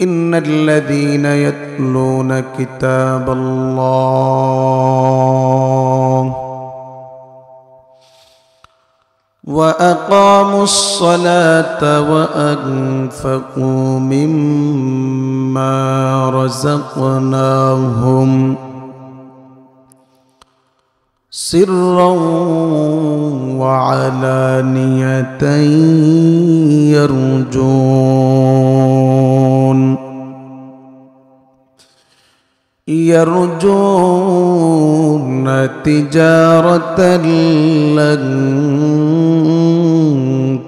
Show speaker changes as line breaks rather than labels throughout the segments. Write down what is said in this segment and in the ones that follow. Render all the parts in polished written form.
ইন্নাল্লাযীনা ইয়াতলুনা কিতাবাল্লাহ وأقاموا الصلاة وأنفقوا مما رزقناهم سرا وعلانية يرجون تجارة لن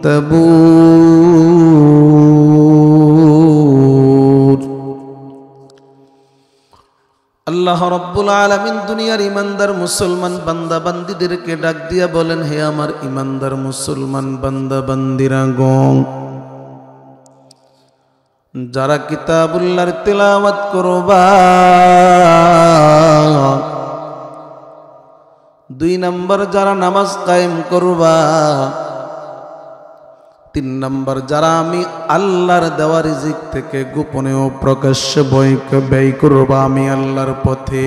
تبور আল্লাহ রাব্বুল আলামিন দুনিয়ার ইমানদার মুসলমান বান্দা বান্দীদেরকে ডাক দিয়া বলেন, হে আমার ইমানদার মুসলমান বান্দা বান্দীরা গো, যারা কিতাবুল্লাহর তিলাওয়াত করবা, 2 নম্বর যারা নামাজ কায়েম করবা, 3 নম্বর যারা আমি আল্লাহর দেওয়া রিজিক থেকে গোপনে ও প্রকাশ্যে ব্যয় করবা আমি আল্লাহর পথে।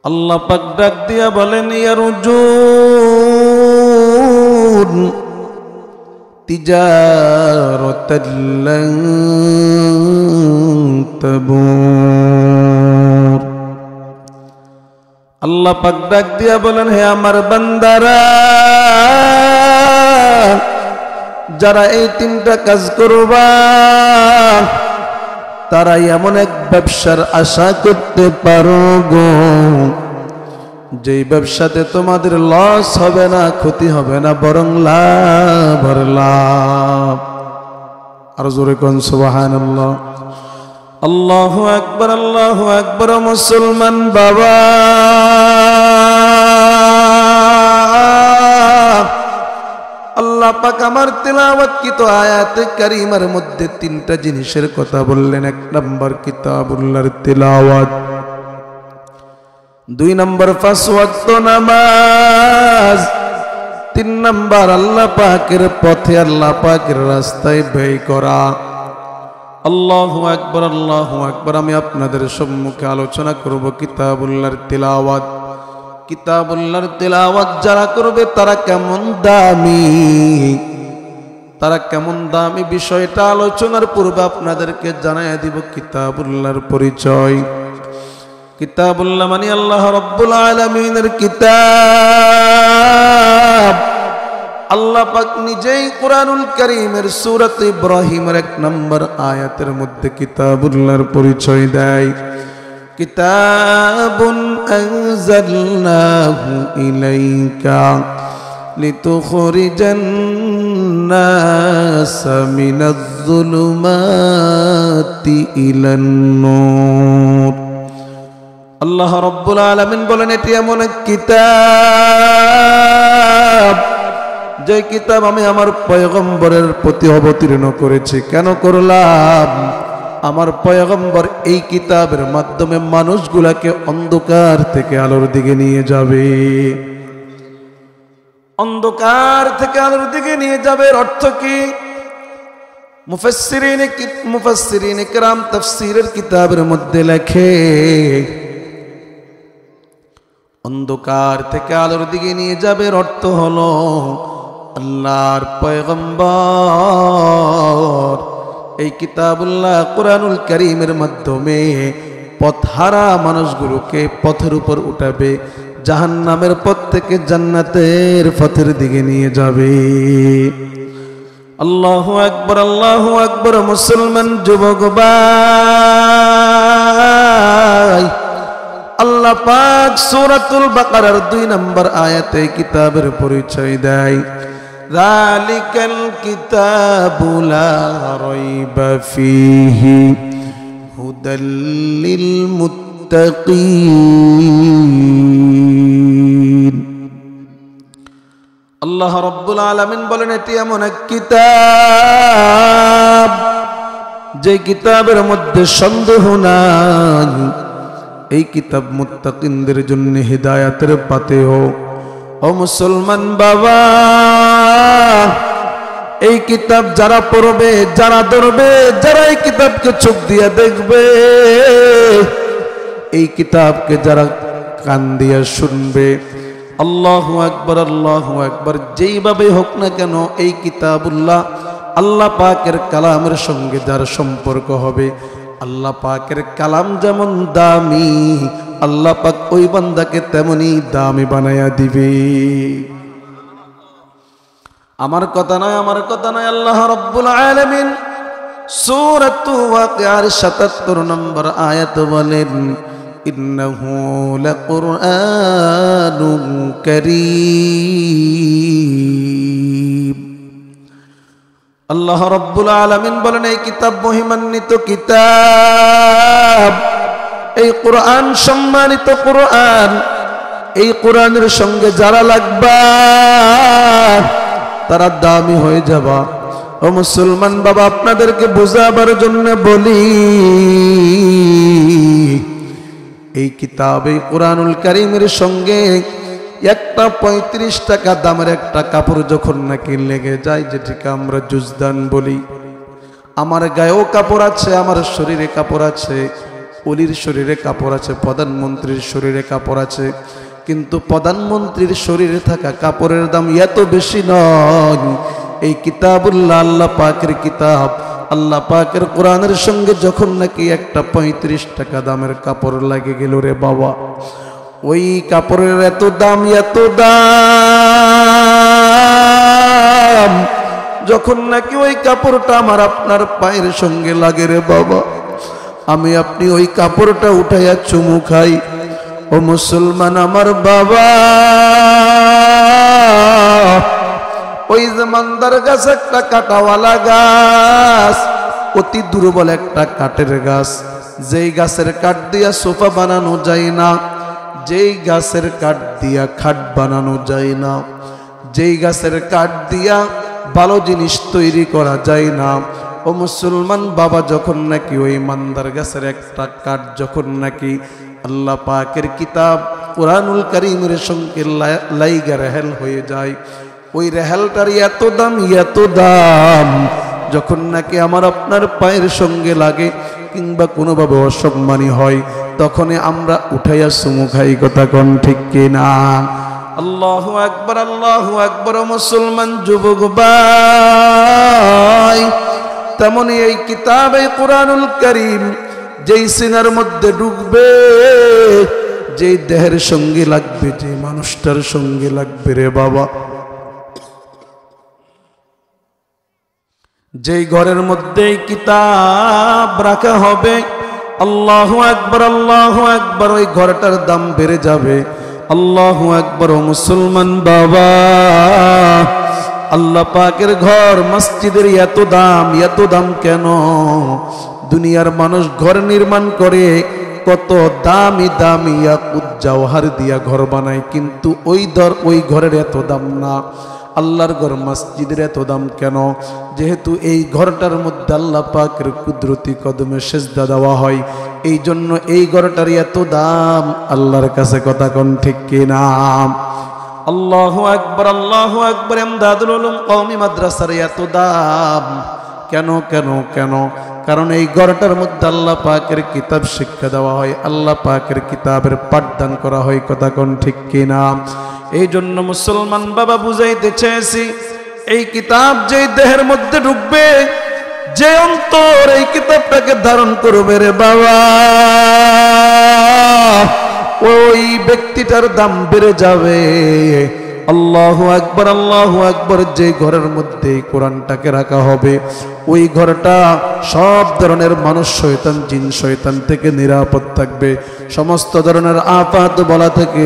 আল্লাহ পাক ডাক দিয়া বলেন, ইয়ারজুন তিজারাতাল লান তাবুর। আল্লাহ পাক ডাক দিয়া বলেন, হে আমার বান্দারা, যারা এই 3টা কাজ করবা তারা এমন এক ব্যবসার আশা করতে পারো গো, যেই ব্যবসাতে তোমাদের লস হবে না, ক্ষতি হবে না, বরং লাভ আর লাভ। আর জোরে কোন সুবহানাল্লাহ। আল্লাহু আকবার, আল্লাহু আকবার। মুসলমান বাবা, আল্লাহ পাক আমার তেলাওয়াতকৃত আয়াতে কারিমার মধ্যে 3টা জিনিসের কথা বললেন। 1 নম্বর কিতাবুল্লাহর তেলাওয়াত, 2 নম্বর 5 ওয়াক্ত নামাজ, 3 নম্বর আল্লাহ পাকের পথে আল্লাহ পাকের রাস্তায় ব্যয় করা। আল্লাহু আকবার, আল্লাহু আকবার। আমি আপনাদের সম্মুখে আলোচনা করব কিতাবুল্লাহর তেলাওয়াত। কিতাবুল্লাহর তেলাওয়াত যারা করবে তারা কেমন দামি, তারা কেমন দামি বিষয়টা আলোচনার পূর্বে আপনাদেরকে জানাইয়া দিব কিতাবুল্লাহর পরিচয়। কিতাবুল্লাহ মানে আল্লাহ রাব্বুল আলামিনের কিতাব। আল্লাহ পাক নিজেই কুরআনুল কারীমের সূরাত ইব্রাহিমের 1 নম্বর আয়াতের মধ্যে কিতাবুল্লাহর পরিচয় দেয়। কিতাবুন আনজালনাহু ইলাইকা লিতুখরিজান নাসা মিনাজ-যুলুমাতি ইলান নূর। আল্লাহ রাব্বুল আলামিন বলেন, এটি এমন এক কিতাব, যে কিতাব আমি আমার পয়গম্বরের প্রতি অবতীর্ণ করেছি। কেন করলাম? আমার পয়গম্বর এই কিতাবের মাধ্যমে মানুষগুলাকে অন্ধকার থেকে আলোর দিকে নিয়ে যাবে। অন্ধকার থেকে আলোর দিকে নিয়ে যাবে অর্থ কি? মুফাসসিরিন ইকরাম তাফসীরের কিতাবের মধ্যে লেখে, অন্ধকার থেকে আলোর দিকে নিয়ে যাবে অর্থ হলো আল্লাহর পয়গম্বর এই কিতাবুল্লাহ কুরআনুল কারীমের মাধ্যমে পথহারা মানুষগুলোকে পথের উপর উঠাবে, জাহান্নামের পথ থেকে জান্নাতের পথের দিকে নিয়ে যাবে। আল্লাহু আকবার, আল্লাহু আকবার। মুসলমান যুবক ভাই, আল্লাহ পাক সূরাতুল বাকারার 2 নম্বর আয়াতে কিতাবের পরিচয় দেয়। যালিকাল কিতাবু লা রাইবা ফীহি হুদাল লিল মুত্তাকিন। আল্লাহ রাব্বুল আলামিন বলেন, এটি এমন এক কিতাব যে কিতাবের মধ্যে সন্দেহ নাই। এই কিতাব মুত্তাকিনদের জন্য হিদায়াতের পাথেয়। ও মুসলমান বাবা, এই কিতাব যারা পড়বে, যারা ধরবে, যারা এই কিতাবকে চোখ দিয়ে দেখবে, এই কিতাবকে যারা কান দিয়ে শুনবে, আল্লাহু আকবার, আল্লাহু আকবার, যেইভাবে হোক না কেন এই কিতাবুল্লাহ আল্লাহ পাকের কালামের সঙ্গে যার সম্পর্ক হবে, আল্লাহ পাকের কালাম যেমন দামি, আল্লাহ পাক ওই বান্দাকে তেমনি দামি বানায়া দিবে। আমার কথা নয়, আমার কথা নয়, আল্লাহ রাব্বুল আলামিন সূরাতু ওয়াকিয়ার ৭৭ নম্বর আয়াত বলেন, ইন্নাহু লাকুরআনুন কারীম। আল্লাহ রাব্বুল আলামিন বলেন এই কিতাব মহিমান্বিত কিতাব, এই কোরআন সম্মানিত কোরআন। এই কোরআনের সঙ্গে যারা লাগবা তারা দামি হয়ে যাবা। ও মুসলমান বাবা, আপনাদেরকে বোঝাবার জন্য বলি, এই কিতাব, এই কোরআনুল কারীমের সঙ্গে একটা ৩৫ টাকা দামের একটা কাপড় যখন নাকি লেগে যায়, যেটাকে আমরা জুজদান বলি। আমার গায়েও কাপড় আছে, আমার শরীরে কাপড় আছে, অলির শরীরে কাপড় আছে, প্রধানমন্ত্রীর শরীরে কাপড় আছে, কিন্তু প্রধানমন্ত্রীর শরীরে থাকা কাপড়ের দাম এত বেশি নয়। এই কিতাবুল্লাহ আল্লাহ পাকের কিতাব, আল্লাহ পাকের কোরআনের সঙ্গে যখন নাকি একটা ৩৫ টাকা দামের কাপড় লাগে গেল রে বাবা, ওই কাপড়ের এত দাম, এত দাম, যখন নাকি ওই কাপড়টা আমার আপনার পায়ের সঙ্গে লাগে রে বাবা, আমি আপনি ওই কাপড়টা উঠাইয়া চুমু খাই। ও মুসলমান আমার বাবা, ওই যে মান্দার গাছ একটা কাটাওয়ালা গাছ, অতি দুর্বল একটা কাঠের গাছ, যেই গাছের কাঠ দিয়া সোফা বানানো যায় না, যেই গাছের কাঠ দিয়া খাট বানানো যায় না, যেই গাছের কাঠ দিয়া ভালো জিনিস তৈরি করা যায় না। ও মুসলমান বাবা, যখন নাকি ওই মান্দার গাছের একটা কাঠ যখন নাকি আল্লাহ পাকের কিতাব কোরআনুল কারীমের সঙ্গে লাইগা রেহেল হয়ে যায়, ওই রেহেলটার এত দাম, এত দাম, যখন নাকি আমার আপনার পায়ের সঙ্গে লাগে কিংবা কোনোভাবে অসম্মানী হয়, তখন আমরা উঠাইয়া চুমু খাই। কথা কোন ঠিক কিনা? আল্লাহু আকবার, আল্লাহু আকবার। মুসলমান যুবক ভাই, তেমনি এই কিতাব, এই কোরআনুল কারীম যেই সিনার মধ্যে ঢুকবে, যেই দেহের সঙ্গে লাগবে, যে মানুষটার সঙ্গে লাগবে রে বাবা, যেই ঘরের মধ্যে কিতাব রাখা হবে, আল্লাহু আকবার, আল্লাহু আকবার, ওই ঘরটার দাম বেড়ে যাবে। আল্লাহু আকবার। ও মুসলমান বাবা, আল্লাহ পাকের ঘর, মসজিদের এত দাম কেন? দুনিয়ার মানুষ ঘর নির্মাণ করে কত দামি দামি ইয়াকুত জওহর দিয়া ঘর বানায়, কিন্তু ওই ঘরের এত দাম না। আল্লাহর ঘর, মসজিদের এত দাম কেন? যেহেতু এই ঘরটার মধ্যে আল্লাহ পাকের কুদরতি কদমে সেজদা দেওয়া হয়, এই জন্য এই ঘরটার এত দাম আল্লাহর কাছে। কথা কোন ঠিক কিনা? আল্লাহু আকবার, আল্লাহু আকবার। ইমদাদুল উলুম কওমি মাদ্রাসার এত দাম কেন? কেন কেন? কারণ এই ঘরটার মধ্যে আল্লাহ পাকের কিতাব শিক্ষা দেওয়া হয়, আল্লাহ পাকের কিতাবের পাঠদান করা হয়। কথা কোন ঠিক কিনা? এই জন্য মুসলমান বাবা বুঝাইতে চেয়েছি, এই কিতাব যেই দেহের মধ্যে ঢুকবে, যে অন্তর এই কিতাবটাকে ধারণ করবে রে বাবা, ওই ব্যক্তিটার দাম বেড়ে যাবে। আল্লাহু আকবার, আল্লাহু আকবার। যে ঘরের মধ্যে কোরআনটাকে রাখা হবে, ওই ঘরটা সব ধরনের মানুষ, শয়তান, জিন শয়তান থেকে নিরাপদ থাকবে, সমস্ত ধরনের আফাত বলা থেকে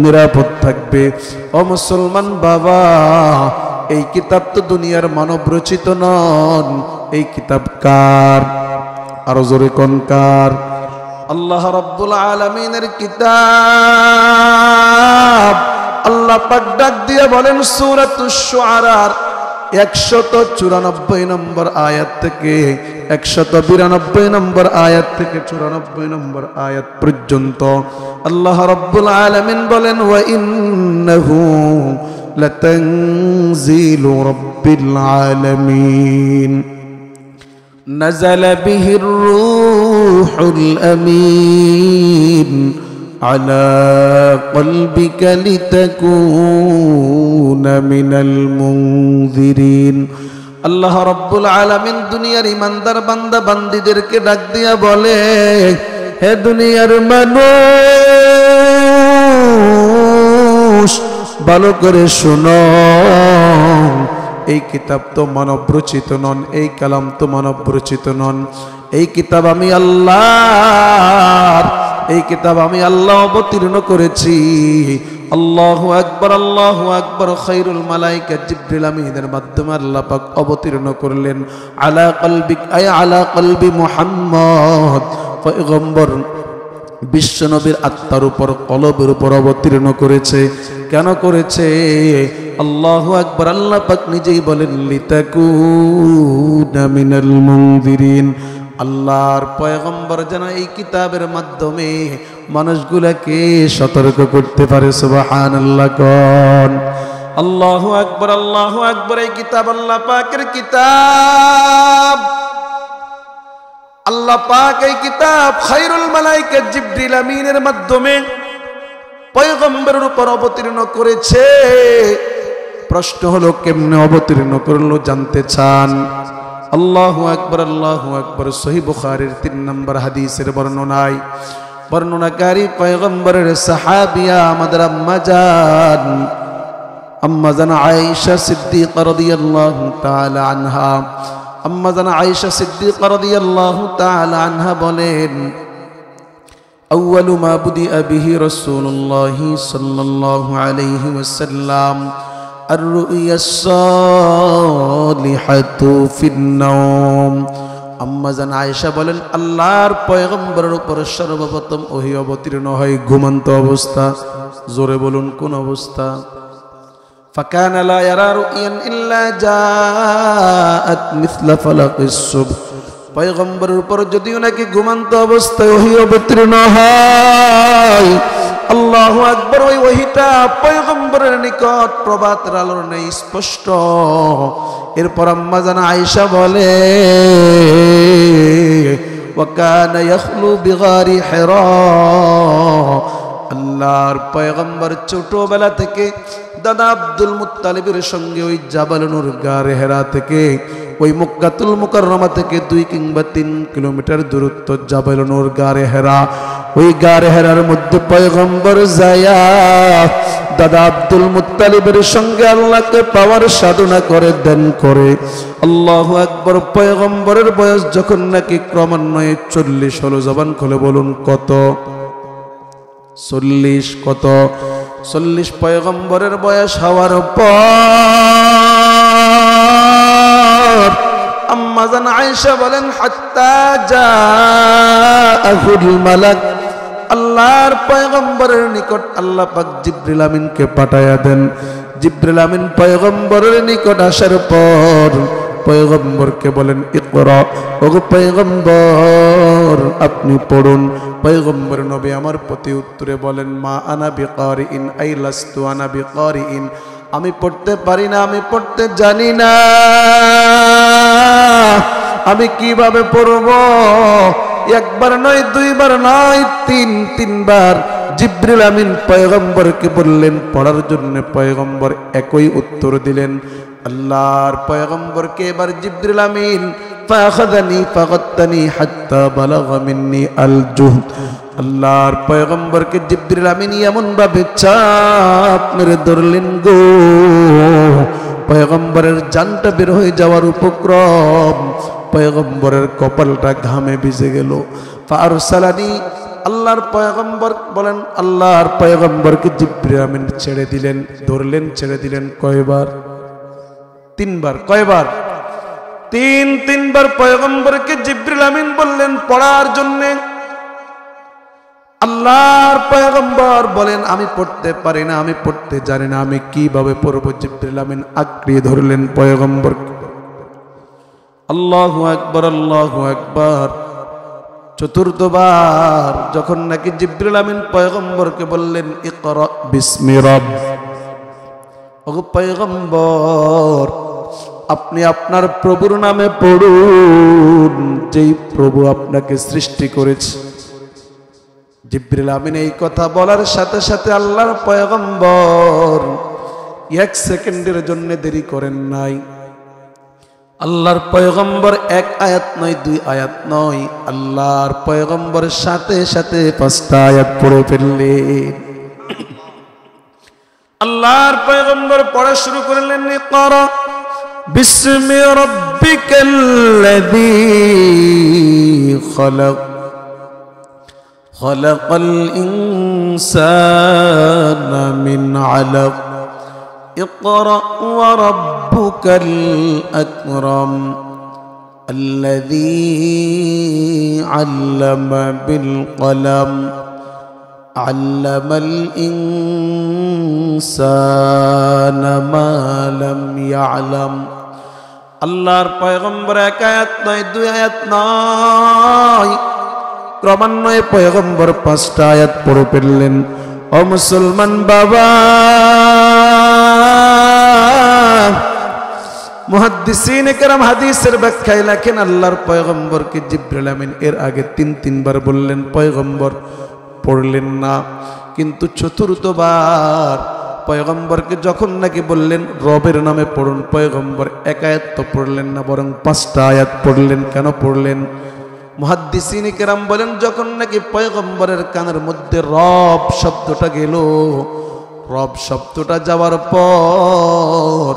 নিরাপদ থাকবে। ও মুসলমান বাবা, এই কিতাব তো দুনিয়ার মানব রচিত নন, এই কিতাব কার? আরো জোরে কোন কার? আল্লাহ রাব্বুল আলামিনের কিতাব। আল্লাহ পাক ডাক দিয়ে বলেন সূরাতুশ শুআরার 194 নম্বর আয়াত থেকে 192 নম্বর আয়াত থেকে 94 নম্বর আয়াত পর্যন্ত আল্লাহ রাব্বুল আলামিন বলেন, ওয়া ইন্নাহু লাতানজিলু العالمين نزل به الروح الأمين على قلبك لتكون من المنذرين আল্লাহ রাব্বুল আলামিন দুনিয়ার ইমানদার বান্দা বান্দীদেরকে ডাক দিয়া বলে, হে দুনিয়ার মানুষ, ভালো করে শোনো, এই কিতাব তো মানব রচিত নন, এই কালাম তো মানব রচিত নন, এই কিতাব আমি আল্লাহ, এই কিতাব আমি আল্লাহ অবতীর্ণ করেছি। আল্লাহু আকবার, আল্লাহু আকবার। খায়রুল মালায়েকা জিবরিল আমিনের মাধ্যমে আল্লাহ পাক অবতীর্ণ করলেন আলা কলবিক, আলা কলবি মুহাম্মদ, পয়গম্বর বিশ্ব নবীর আত্মার উপর, কলবের উপর অবতীর্ণ করেছে। কেন করেছে? আল্লাহু আকবার। আল্লাহ পাক নিজেই বলেন লিতাকুনা মিনাল মুনযিরিন, আল্লাহর পয়গম্বর যেন এই কিতাবের মাধ্যমে মানুষগুলোকে সতর্ক করতে পারে। সুবহানাল্লাহ কোন আল্লাহু আকবার, আল্লাহু আকবার। এই কিতাব আল্লাহ পাকের কিতাব, আল্লাহ পাক এই কিতাব খায়রুল মালায়েকা জিবরিল আমিনের মাধ্যমে পয়গম্বরের উপর অবতীর্ণ করেছে। প্রশ্ন হলো কেমনে অবতীর্ণ করলো, জানতে চান? আল্লাহু আকবার, আল্লাহু আকবার। সহিহ বুখারীর 3 নম্বর হাদিসের বর্ণনায় বর্ণনাকারী পয়গম্বরের সাহাবিয়া আমাদের আম্মাজান আয়েশা সিদ্দিকা রাদিয়াল্লাহু তাআলা আনহা, আম্মাজান আয়েশা সিদ্দিকা রাদিয়াল্লাহু তাআলা আনহা বলেন, আউয়ালু মা বুদিআ বিহি রাসূলুল্লাহি সাল্লাল্লাহু আলাইহি ওয়াসাল্লাম আর-রু'য়া সালিহাতু ফিন-নাওম। আম্মাজান আয়েশা বলেন, আল্লাহর পয়গম্বরের উপর সর্বপ্রথম ওহী অবতীর্ণ হয় ঘুমন্ত অবস্থা। জোরে বলুন, কোন অবস্থা? ফাকানা লা ইয়ারা রু'য়ান ইল্লা জাআত মিছলা ফালাকিস সুবহ। পয়গম্বরের উপর যদিও নাকি ঘুমন্ত অবস্থায় ওহী অবতীর্ণ হয়, আল্লাহু আকবার, ওই ওহীটা পয়গম্বরের নিকট প্রভাতের আলোর নেই স্পষ্ট। এরপর আম্মাজান আয়েশা বলে, ওয়া কানা ইয়াখলু বিগারি হিরা, আল্লাহর পয়গম্বর ছোটবেলা থেকে দাদা আব্দুল মুত্তালিবের সঙ্গে ওই জাবাল নূর গারে হেরা থেকে, ওই মক্কাতুল মুকাররমা থেকে 2 কিংবা 3 কিলোমিটার দূরত্ব জাবাল নূর গারে হেরা। ওই গারে হেরার মধ্যে পয়গম্বর যায়া দাদা আব্দুল মুত্তালিবের সঙ্গে আল্লাহকে পাওয়ার সাধনা করে, দেন করে। আল্লাহু আকবার। পয়গম্বরের বয়স যখন নাকি ক্রমান্বয়ে 40 হলো, জবান খুলে বলুন কত? 40। কত? 40 পয়গম্বরের বয়স হওয়ার পর আম্মাজান আয়েশা বলেন, হাত্তা জাআহুল মালাক, আল্লাহর পয়গম্বরের নিকট আল্লাহ পাক জিবরিল আমিনকে পাঠায়া দেন। জিবরিল আমিন পয়গম্বরের নিকট আসার পর পয়গম্বরকে বলেন, ইকরা, ওগো পয়গম্বর আপনি পড়ুন। পয়গম্বর নবী আমার প্রতি উত্তরে বলেন, মা আনা বিকারিইন, আই লাস্তু আনা বিকারিইন, আমি পড়তে পারি না, আমি পড়তে জানি না, আমি কিভাবে পড়ব? একবার নয়, 2 বার নয়, 3 বার জিবরিল আমিন পয়গম্বরকে বললেন পড়ার জন্য। পয়গম্বর একই উত্তর দিলেন। আল্লাহর পয়গম্বরকে এবার জিবরিল আমিন ফাখাযানি ফাগাত্তানি হাত্তা বালাগা মিন্নি আল জুহদ, আল্লাহর পয়গম্বরকে জিবরিল আমিন এমন ভাবে চাপ মেরে ধরলেন গো, পয়গম্বরের জানটা বের হয়ে যাওয়ার উপক্রম। পয়গম্বরের কপালটা ঘামে ভিজে গেল। ফারসালানি, আল্লাহর পয়গম্বর বলেন, আল্লাহর পয়গম্বরকে জিবরিল আমিন ছেড়ে দিলেন, ধরলেন, ছেড়ে দিলেন। কয়বার? 3 বার। কয়বার? 3 বার পয়গম্বরকে জিবরিল আমিন বললেন পড়ার জন্য। আল্লাহর পয়গম্বর বলেন, আমি পড়তে পারি না, আমি পড়তে জানি না, আমি কিভাবে পড়ব? জিবরিল আমিন আঁকড়িয়ে ধরলেন পয়গম্বরকে। আল্লাহু আকবার, আল্লাহু আকবার। 4বার যখন নাকি জিবরিল আমিন পয়গম্বরকে বললেন, ইকরা বিসমি রাব, ওগো পয়গম্বর আপনি আপনার প্রভুর নামে পড়ুন, যেই প্রভু আপনাকে সৃষ্টি করেছে। জিবরিল আমিন এই কথা বলার সাথে সাথে আল্লাহর পয়গম্বর 1 সেকেন্ডের জন্য দেরি করেন নাই। আল্লাহর পয়গম্বর 1 আয়াত নয়, 2 আয়াত নয়, আল্লাহর পয়গম্বরের সাথে সাথে 5টা আয়াত পড়ে ফেললেন। আল্লাহর পয়গম্বর পড়া শুরু করলেন, ইকরা বিসমি রাব্বিকাল্লাযী খলাক খলাকাল ইনসানা মিন আলাক ইকরা ওয়া রাব্বুকাল আকরাম আল্লাযী আল্লামা বিল কলম আল্লামাল ইনসানা মা লাম ইয়ালাম। আল্লাহর পয়গম্বর 1 আয়াত নয়, 2 আয়াত নয়, ক্রমান্বয়ে পয়গম্বর 5টা আয়াত পড়ে ফেললেন। ও মুসলমান বাবা, মুহাদ্দিসিনে কেরাম হাদিসের ব্যাখ্যায় লেখেন, আল্লাহর পয়গম্বরকে জিবরিল আমিন এর আগে 3 বার বললেন, পয়গম্বর পড়লেন না। কিন্তু চতুর্থবার পয়গম্বরকে যখন নাকি বললেন রবের নামে পড়ুন, পয়গম্বর 1 আয়াত তো পড়লেন না, বরং 5টা আয়াত পড়লেন। কেন পড়লেন? মুহাদ্দিসিনে কেরাম বলেন, যখন নাকি পয়গম্বরের কানের মধ্যে রব শব্দটা গেল, রব শব্দটা যাওয়ার পর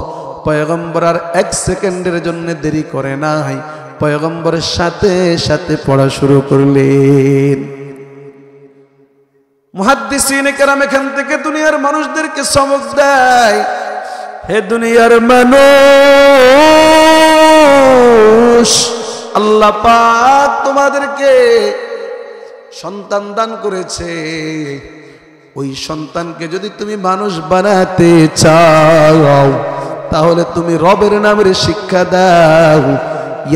পয়গম্বর আর 1 সেকেন্ডের জন্য দেরি করে নাই, পয়গম্বরের সাথে সাথে পড়া শুরু করলেন। মুহাদ্দিসিনে কেরাম এখান থেকে দুনিয়ার মানুষদেরকে সবক দেয়, হে দুনিয়ার মানুষ, আল্লাহ পাক তোমাদেরকে সন্তান দান করেছে। ওই সন্তানকে যদি তুমি মানুষ বানাতে চাও, তাহলে তুমি রবের নামের শিক্ষা দাও,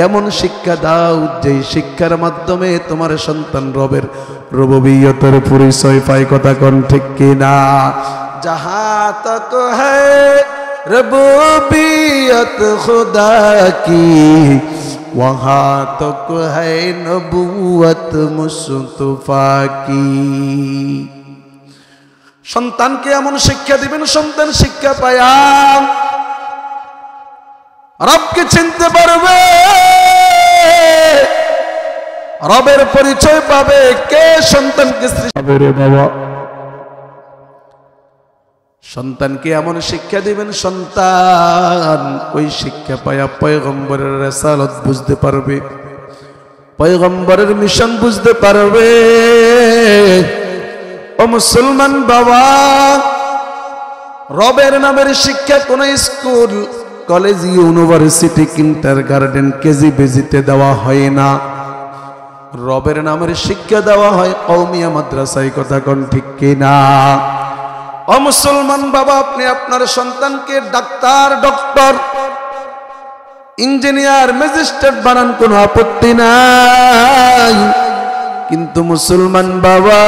এমন শিক্ষা দাও যেই শিক্ষার মাধ্যমে তোমার সন্তান রবের রুবুবিয়তের পরিচয় পায়। কথা কোন ঠিক কিনা? জাহা তক হ্যায় রুবুবিয়ত খুদা কি, ওয়াহা তক হ্যায় নবুয়ত মুস্তাফা কি। সন্তানকে এমন শিক্ষা দিবেন, সন্তান শিক্ষা পায়া রবকে চিনতে পারবে, রবের পরিচয় পাবে। কে সন্তানকে সৃষ্টি করে? বাবা, সন্তানকে এমন শিক্ষা দিবেন, সন্তান ওই শিক্ষা পায়া পয়গম্বরের রিসালাত বুঝতে পারবে, পয়গম্বরের মিশন বুঝতে পারবে। ও মুসলমান বাবা, রবের নামের শিক্ষা কোন school, college, university, kindergarten, KG বেজিতে দেওয়া হয় না। রবের নামের শিক্ষা দেওয়া হয় কওমিয়া মাদ্রাসায়। কথা কোন ঠিক কিনা? ও মুসলমান বাবা, আপনি আপনার সন্তানকে ডাক্তার, ডক্টর, ইঞ্জিনিয়ার, ম্যাজিস্ট্রেট বানান, কোনো আপত্তি নাই। কিন্তু মুসলমান বাবা,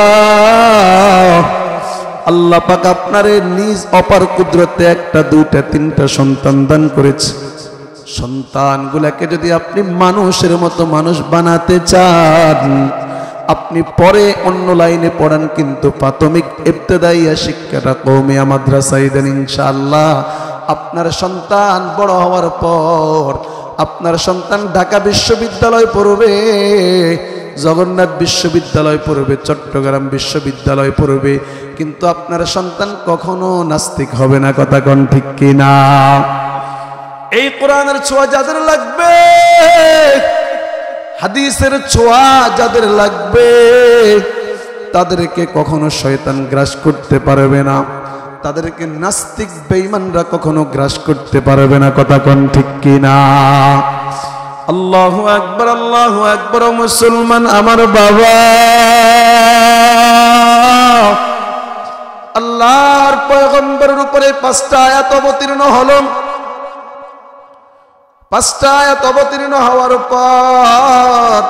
আল্লাহ পাক আপনারে নিজ অপার কুদরতে 1টা, 2টা, 3টা সন্তান দান করেছে। সন্তানগুলাকে যদি আপনি মানুষের মতো মানুষ বানাতে চান, আপনি পরে অন্য লাইনে পড়ান, কিন্তু প্রাথমিক ইবতেদাইয়া শিক্ষাটা কওমিয়া মাদ্রাসায় দেন। ইনশাআল্লাহ আপনার সন্তান বড় হওয়ার পর আপনার সন্তান ঢাকা বিশ্ববিদ্যালয় পড়বে, জগন্নাথ বিশ্ববিদ্যালয় পড়বে, চট্টগ্রাম বিশ্ববিদ্যালয় পড়বে, কিন্তু আপনার সন্তান কখনো নাস্তিক হবে না। কথা কোন ঠিক কিনা? এই কোরআনের ছোঁয়া যাদের লাগবে, হাদিসের ছোঁয়া যাদের লাগবে, তাদেরকে কখনো শয়তান গ্রাস করতে পারবে না, তাদেরকে নাস্তিক বেঈমানরা কখনো গ্রাস করতে পারবে না। কথা কোন ঠিক কিনা? আল্লাহু আকবার, আল্লাহু আকবার। মুসলমান আমার বাবা, আল্লাহর পয়গম্বরের উপরে 5টা আয়াত অবতীর্ণ হলো। 5টা আয়াত অবতীর্ণ হওয়ার পর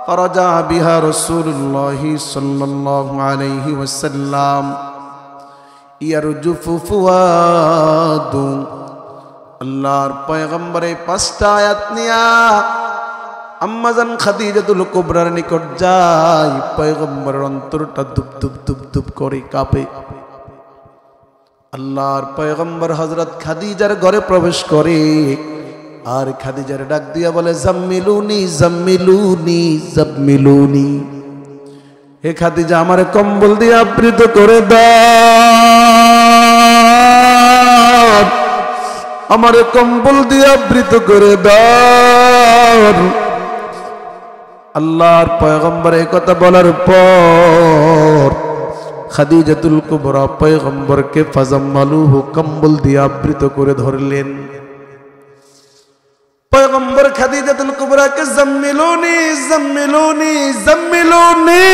ফারাজা বিহা রাসূলুল্লাহ সাল্লাল্লাহু আলাইহি ওয়াসাল্লাম ইয়ারজুফু ফুয়াদু আল্লাহর পয়গম্বর এই 5টা আয়াত নিয়া আম্মাজান খাদিজাতুল কুবরার নিকট যায়। পয়গম্বরের অন্তরটা দুপ দুপ দুপ দুপ করে কাঁপে। আল্লাহর পয়গম্বর হযরত খাদিজার ঘরে প্রবেশ করে আর খাদিজার ডাক দিয়া বলে, জাম্মিলুনি জাম্মিলুনি জাম্মিলুনি, হে খাদিজা আমার কম্বল দিয়ে আবৃত করে দাও, আমার কম্বল দিয়ে আবৃত করে দাও। আল্লাহর পয়গম্বর এই কথা বলার পর খাদিজাতুল কুবরা পয়গম্বরকে ফাজাম্মালুহু কম্বল দিয়ে আবৃত করে ধরলেন। পয়গম্বর খাদিজাতুল কুবরাকে জাম্মিলুনি জাম্মিলুনি জাম্মিলুনি,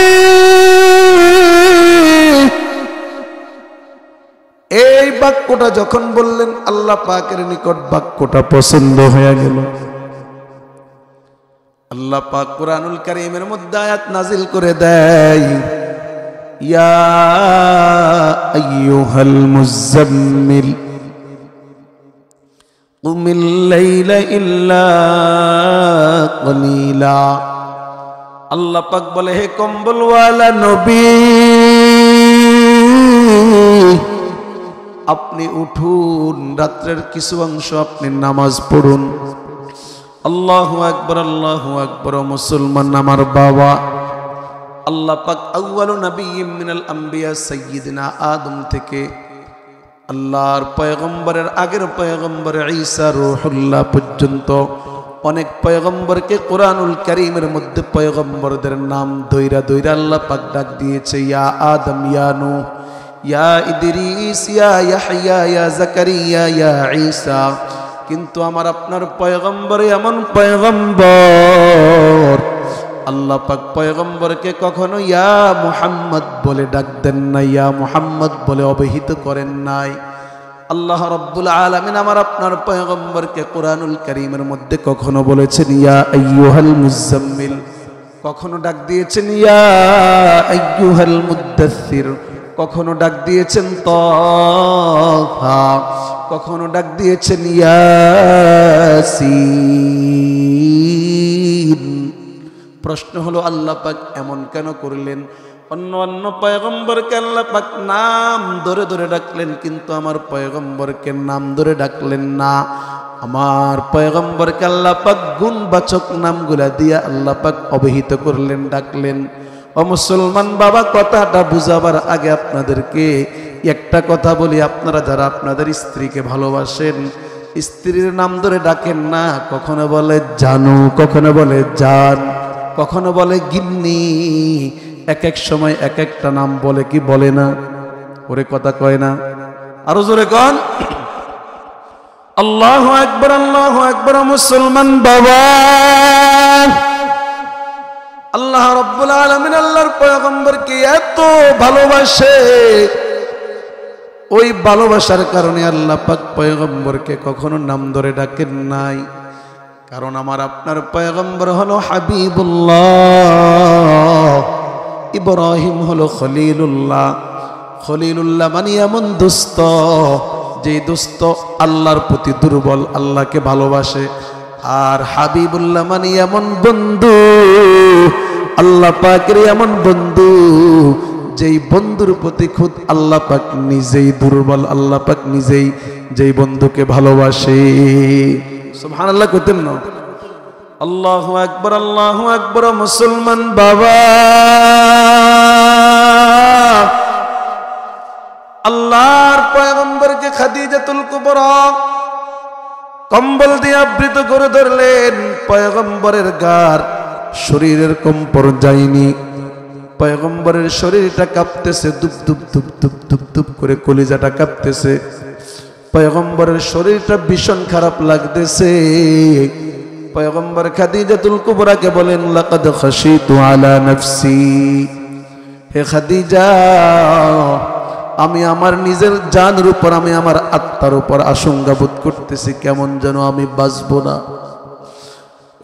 এই বাক্যটা যখন বললেন আল্লাহ পাকের নিকট বাক্যটা পছন্দ হয়ে গেল। আল্লাহ পাক কুরআনুল কারীমের মধ্যে আয়াত নাজিল করে দেয়, ইয়া আইয়ুহাল মুযাম্মিল কুমিল লাইলা ইল্লা কলিলা। আল্লাহ পাক বলে, হে কম্বলওয়ালা নবী, আপনি উঠুন, রাত্রের কিছু অংশ আপনি নামাজ পড়ুন। আল্লাহু আকবার আল্লাহু আকবার। মুসলমান আমার বাবা, আল্লাহ পাক আউয়ালু নাবিয়্যিম মিনাল আম্বিয়া সাইয়্যিদিনা আদম থেকে আল্লাহর পয়গম্বরের আগের পয়গম্বর ঈসা রূহুল্লাহ পর্যন্ত অনেক পয়গম্বরকে কোরআনুল কারীমের মধ্যে পয়গম্বরদের নাম দইরা দইরা আল্লাহ পাক ডাক দিয়েছে, ইয়া আদম, ইয়া নূহ, ইয়া ইদরিস, ইয়া ইয়াহইয়া, ইয়া যাকারিয়া, ইয়া ঈসা। কিন্তু আমার আপনার পয়গম্বর এমন পয়গম্বর, আল্লাহ পাক পয়গম্বরকে কখনো ইয়া মুহাম্মদ বলে ডাক দেন নাই, ইয়া মুহাম্মদ বলে অবহিত করেন নাই। আল্লাহ রাব্বুল আলামিন আমার আপনার পয়গম্বরকে কোরআনুল কারীমের মধ্যে কখনো বলেছেন ইয়া আইয়ুহাল মুযাম্মিল, কখনো ডাক দিয়েছেন ইয়া আইয়ুহাল মুদ্দাসসির, কখনো ডাক দিয়েছেন তাহা, কখনো ডাক দিয়েছেন ইয়াসিন। প্রশ্ন হলো আল্লাহ পাক এমন কেন করলেন? অন্য অন্য পয়গম্বরকে আল্লাহ পাক নাম ধরে ধরে ডাকলেন, কিন্তু আমার পয়গম্বরকে নাম ধরে ডাকলেন না। আমার পয়গম্বরকে আল্লাহ পাক গুণবাচক নামগুলা দিয়া আল্লাহ পাক অবহিত করলেন, ডাকলেন। ও মুসলমান বাবা, কথাটা বুঝাবার আগে আপনাদেরকে একটা কথা বলি। আপনারা যারা আপনাদের স্ত্রীকে ভালোবাসেন, স্ত্রীর নাম ধরে ডাকেন না। কখনো বলে জানু, কখনো বলে জান, কখনো বলে গিন্নি, এক এক সময় এক একটা নাম বলে, কি বলে না? ওরে কথা কয় না? আরো জোরে কন আল্লাহু আকবার আল্লাহু আকবার। মুসলমান বাবা, আল্লাহ রাব্বুল আলামিন আল্লাহর পয়গম্বরকে এত ভালোবাসে, ওই ভালোবাসার কারণে আল্লাহ পাক পয়গম্বরকে কখনো নাম ধরে ডাকেন নাই। কারণ আমার আপনার পয়গম্বর হলো হাবিবুল্লাহ, ইব্রাহিম হলো খলিলুল্লাহ। খলিলুল্লাহ মানে এমন দোস্ত, যে দোস্ত আল্লাহর প্রতি দুর্বল, আল্লাহকে ভালোবাসে। আর হাবিবুল্লাহ মানে এমন বন্ধু, আল্লাহ পাকের এমন বন্ধু, যেই বন্ধুর প্রতি খুদ আল্লাহ পাক নিজেই দুর্বল। আল্লাহ পাক নিজেই যেই বন্ধুকে ভালোবাসে। সুবহানাল্লাহ কইতেন না? আল্লাহু আকবার আল্লাহু আকবার। মুসলমান বাবা, আল্লাহর পয়গম্বরকে খাদিজাতুল কুবরা কম্বল দিয়ে আবৃত করে ধরলেন। পয়গম্বরের গার শরীরের কম্পন যায়নি, পয়গম্বরের শরীরটা কাঁপতেছে, দুপ দুপ দুপ দুপ দুপ দুপ করে কলিজাটা কাঁপতেছে। পয়গম্বরের শরীরটা ভীষণ খারাপ লাগতেছে। পয়গম্বর খাদিজাতুল কুবরাকে বলেন, লাকাদ খাশিতু আলা নাফসি, হে খাদিজা, আমি আমার নিজের জানের উপর, আমি আমার আত্মার উপর আশঙ্কা বোধ করতেছি, কেমন যেন আমি বাঁচবো না।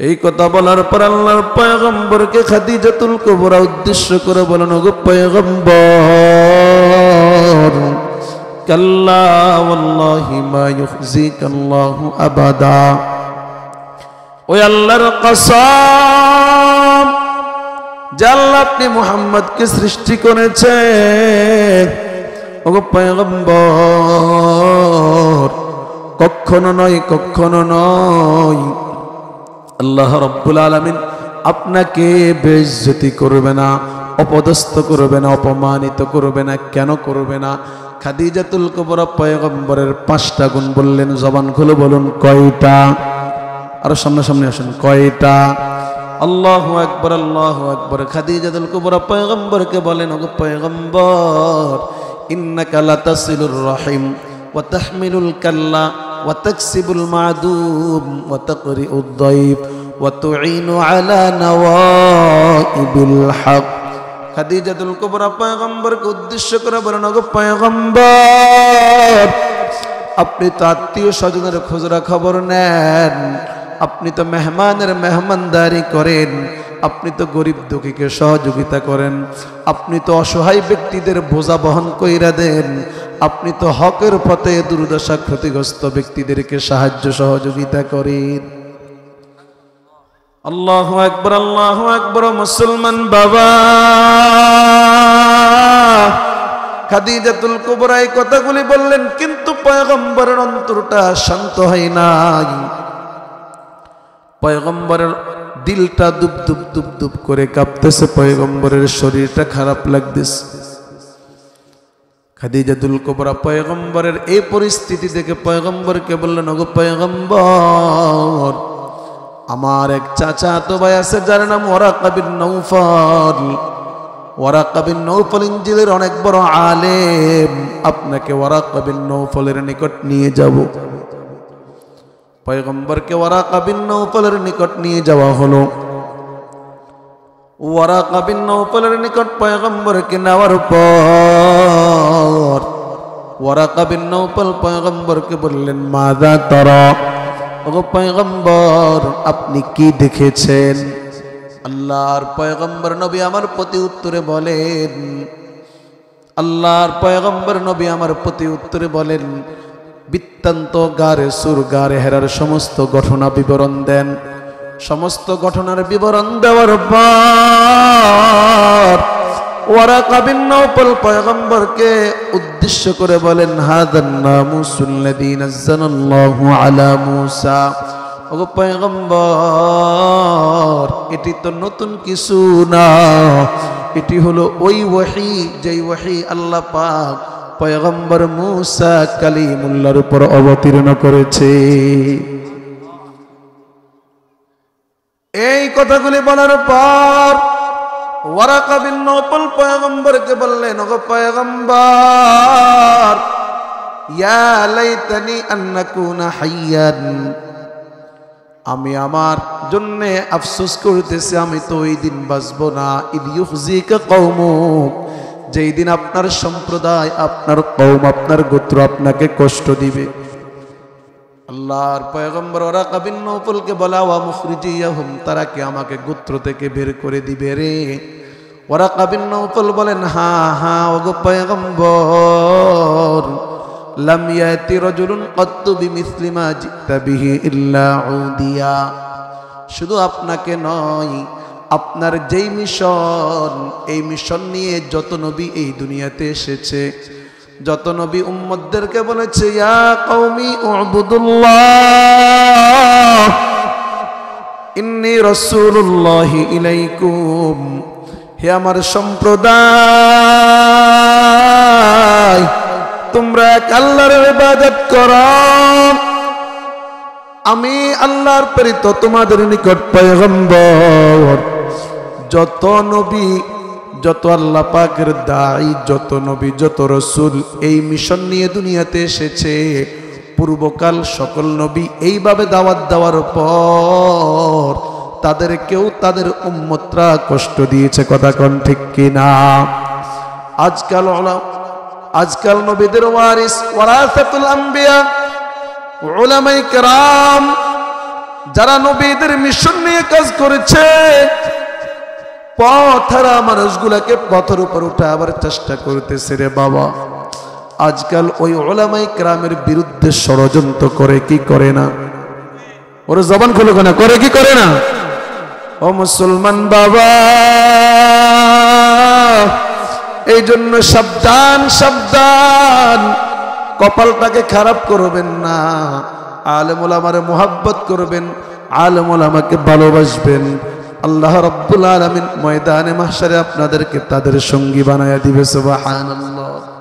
এই কথা বলার পর আল্লাহর পয়গম্বরকে খাদিজাতুল কুবরা উদ্দেশ্য করে বলেন, ওগো পয়গম্বর, কাল্লা ওয়াল্লাহি মা ইউখজিকাল্লাহু আবাদা। ওই আল্লাহর কসম, যে আল্লাহ আপনি মুহাম্মদকে সৃষ্টি করেছেন, ওগো পয়গম্বর, কখনো নয়, কখনো নয়, আল্লাহ রাব্বুল আলামিন আপনাকে বেইজ্জতি করবে না, অপদস্থ করবে না, অপমানিত করবে না। কেন করবে না? খাদিজাতুল কুবরা পয়গম্বরের 5টা গুণ বললেন। জবান খুলে বলুন কয়টা? আরো সামনে সামনে আসেন, কয়টা? আল্লাহু আকবার, আল্লাহু আকবার। খাদিজাতুল কুবরা পয়গম্বরকে বলেন, ওগো পয়গম্বর, ইন্নাকা লাতাসিলুর রাহিম ওয়া তাহমিলুল কাল্লা ওয়া তাকসিবুল মা'দুম ওয়া তাকরিউদ দাইফ ওয়া তুঈনু আলা নওয়াইবিল হক। খাদিজাতুল কুবরা পয়গম্বরকে উদ্দেশ্য করে বলেন, ওগো পয়গম্বর, আপনি তো আত্মীয় স্বজনের খোঁজরা খবর নেন, আপনি তো মেহমানের মেহমানদারি করেন, আপনি তো গরিব দুঃখীকে সহযোগিতা করেন, আপনি তো অসহায় ব্যক্তিদের বোঝা বহন কইরা দেন, আপনি তো হকের পথে দুর্দশা ক্ষতিগ্রস্ত ব্যক্তিদেরকে সাহায্য সহযোগিতা করেন। আল্লাহু আকবার, আল্লাহু আকবার। মুসলমান বাবা, খাদিজাতুল কুবরা এই কথাগুলি বললেন, কিন্তু পয়গম্বরের অন্তরটা শান্ত হয় নাই। পয়গম্বরের দিলটা দুপ দুপ দুপ দুপ করে কাঁপতেছে, পয়গম্বরের শরীরটা খারাপ লাগতেছে। খাদিজাতুল কুবরা পয়গম্বরের এই পরিস্থিতি দেখে পয়গম্বরকে বললেন, ওগো পয়গম্বর, আমার এক চাচাতো ভাই আছে যার নাম Waraqa bin Nawfal. Waraqa bin Nawfal ইনজিলের অনেক বড় আলেম, আপনাকে ওয়ারাকা বিন নওফলের নিকট নিয়ে যাব। পয়গম্বরকে ওয়ারাকা বিন নওফলের নিকট নিয়ে যাওয়া হলো। ওয়ারাকা বিন নওফলের নিকট পয়গম্বরকে নেওয়ার পর ওয়ারাকা বিন নওফল পয়গম্বরকে বললেন, মাযা তারা? ওগো পয়গম্বর, আপনি কি দেখেছেন? আল্লাহর পয়গম্বর নবী আমার প্রতি উত্তরে বলেন, আল্লাহর পয়গম্বর নবী আমার প্রতি উত্তরে বলেন, বৃত্তান্ত গারে সুর গারে হেরার সমস্ত ঘটনা বিবরণ দেন। সমস্ত ঘটনার বিবরণ দেওয়ার পর ওয়ারাকা বিন নওফল পয়গম্বরকে উদ্দেশ্য করে বলেন, হাযান নামুসুল্লাযী নাযালাল্লাহু আলা মূসা। ওগো পয়গম্বর, এটি তো নতুন কিছু না, এটি হলো ওই ওহী, যেই ওহী আল্লাহ পাক পয়গম্বর মূসা কালিমুল্লাহর উপর অবতীর্ণ করেছে। এই কথাগুলি বলার পর ওয়ারাকা বিন নওফল পয়গম্বরকে বললেন, ওগো পয়গম্বর, ইয়া লাইতানি আন নাকুনা হাইয়ান, আমি আমার জন্য আফসোস করতেছি, আমি তো ওই দিন বাঁচব না। ইদ ইউখজিকা কওমুক, যেই দিন আপনার সম্প্রদায়, আপনার কওম, আপনার গোত্র আপনাকে কষ্ট দিবে। আল্লাহর পয়গম্বর ওয়ারাকা বিন নওফলকে বলা, ওয়া মুখরিজিয়াহুম, তারা কি আমাকে গোত্র থেকে বের করে দিবে রে? ওয়ারাকা বিন নওফল বলেন, হ্যাঁ হ্যাঁ ওগো পয়গম্বর, লাম ইয়াতি রাজুলুন ক্বাত্তু বিমিসলি মা জিতা বিহি ইল্লা উদিয়া। শুধু আপনাকে নয়, আপনার যেই মিশন, এই মিশন নিয়ে যত নবী এই দুনিয়াতে এসেছে, যত নবী উম্মতদেরকে বলেছে, ইয়া কওমি উবুদুল্লাহ ইন্নী রাসূলুল্লাহি ইলাইকুম, হে আমার সম্প্রদায়, তোমরা এক আল্লাহর ইবাদত করো, আমি আল্লাহর প্রেরিত তোমাদের নিকট পয়গম্বর। যত নবী, যত আল্লাহ পাকের দাঈ, যত নবী, যত রাসূল এই মিশন নিয়ে দুনিয়াতে এসেছে, পূর্বকাল সকল নবী এইভাবে দাওয়াত দেওয়ার পর তাদেরকেও তাদের উম্মতরা কষ্ট দিয়েছে। কথা কোন ঠিক কিনা? আজকাল নবীদের ওয়ারিস ওয়ারাসাতুল আম্বিয়া, উলামায়ে কেরাম, যারা নবীদের মিশন নিয়ে কাজ করেছে, পথহারা মানুষগুলাকে পথের উপর উঠাবার চেষ্টা করতেছে। রে বাবা, আজকাল ওই উলামায়ে কেরামের বিরুদ্ধে ষড়যন্ত্র করে কি করে না? ওরে জবান খুলে না, করে কি করে না? ও মুসলমান বাবা, এই জন্য সাবধান সাবধান, কপালটাকে খারাপ করবেন না। আলেম ওলামারে মুহাব্বত করবেন, আলেম ওলামাকে ভালোবাসবেন। আল্লাহ রাব্বুল আলামিন ময়দানে মাহশারে আপনাদেরকে তাদের সঙ্গী বানায়া দিবে। সুবহানাল্লাহ।